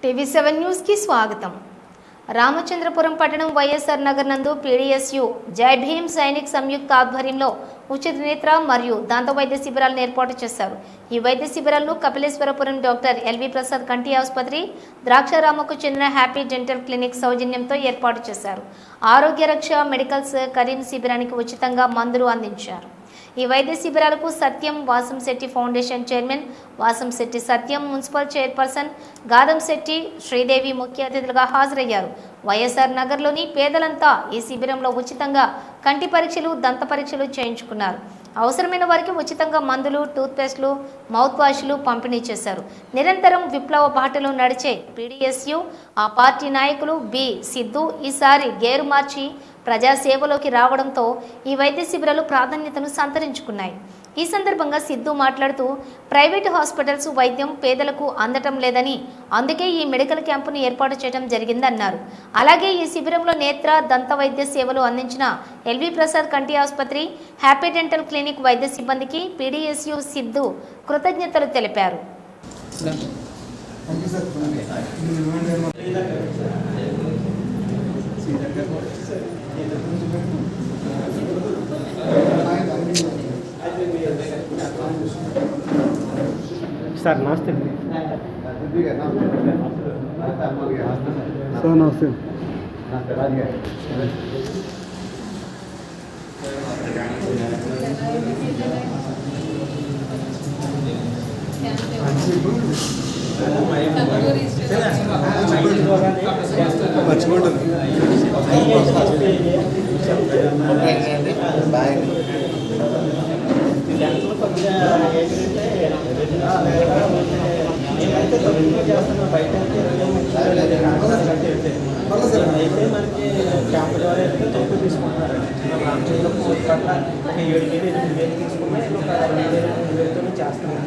టీవీ7 news కి స్వాగతం. రామచంద్రపురం పట్టణం వైఎస్ఆర్ నగర్ నందు పీడీఎస్యు జై భీమ్ సైనిక్ సంయుక్త ఆధ్వర్యంలో ఉచిత నేత్ర మరియు దంత వైద్య శిబిరాలను ఏర్పాటు చేశారు. ఈ వైద్య శిబిరాలను కపిలేశ్వరపురం డాక్టర్ ఎల్వి ప్రసాద్ కంటి ఆసుపత్రి, ద్రాక్షారామకు చెందిన హ్యాపీ డెంటల్ క్లినిక్ సౌజన్యంతో ఏర్పాటు చేశారు. ఆరోగ్య రక్ష మెడికల్స్ కరీం శిబిరానికి ఉచితంగా మందులు అందించారు. ఈ వైద్య శిబిరాలకు సత్యం వాసంశెట్టి ఫౌండేషన్ చైర్మన్ వాసంశెట్టి సత్యం, మున్సిపల్ చైర్పర్సన్ గాదంశెట్టి శ్రీదేవి ముఖ్య అతిథులుగా హాజరయ్యారు. వైఎస్ఆర్ నగర్లోని పేదలంతా ఈ శిబిరంలో ఉచితంగా కంటి పరీక్షలు, దంత పరీక్షలు చేయించుకున్నారు. అవసరమైన వారికి ఉచితంగా మందులు, టూత్పేస్టులు, మౌత్ వాష్లు పంపిణీ చేశారు. నిరంతరం విప్లవ బాటలో నడిచే పీడీఎస్యు ఆ పార్టీ నాయకులు బి సిద్ధు ఈసారి గేరు మార్చి ప్రజాసేవలోకి రావడంతో ఈ వైద్య శిబిరాలు ప్రాధాన్యతను సంతరించుకున్నాయి. ఈ సందర్భంగా సిద్ధు మాట్లాడుతూ ప్రైవేటు హాస్పిటల్స్ వైద్యం పేదలకు అందటం లేదని, అందుకే ఈ మెడికల్ క్యాంపును ఏర్పాటు చేయడం జరిగిందన్నారు. అలాగే ఈ శిబిరంలో నేత్ర, దంత వైద్య సేవలు అందించిన ఎల్వి ప్రసాద్ కంటి ఆసుపత్రి, హ్యాపీ డెంటల్ క్లినిక్ వైద్య సిబ్బందికి పీడీఎస్యు సిద్ధు కృతజ్ఞతలు తెలిపారు. సార్ నమస్తే. సార్ నమస్తే. మర్చిపోండి అయితే మనకి క్యాంప్ ద్వారా అయితే తక్కువ తీసుకుంటున్నారు. రామచంద్ర కోర్టు పట్ల 7,000 8,000 తీసుకున్నా 2,000 చేస్తున్నాం.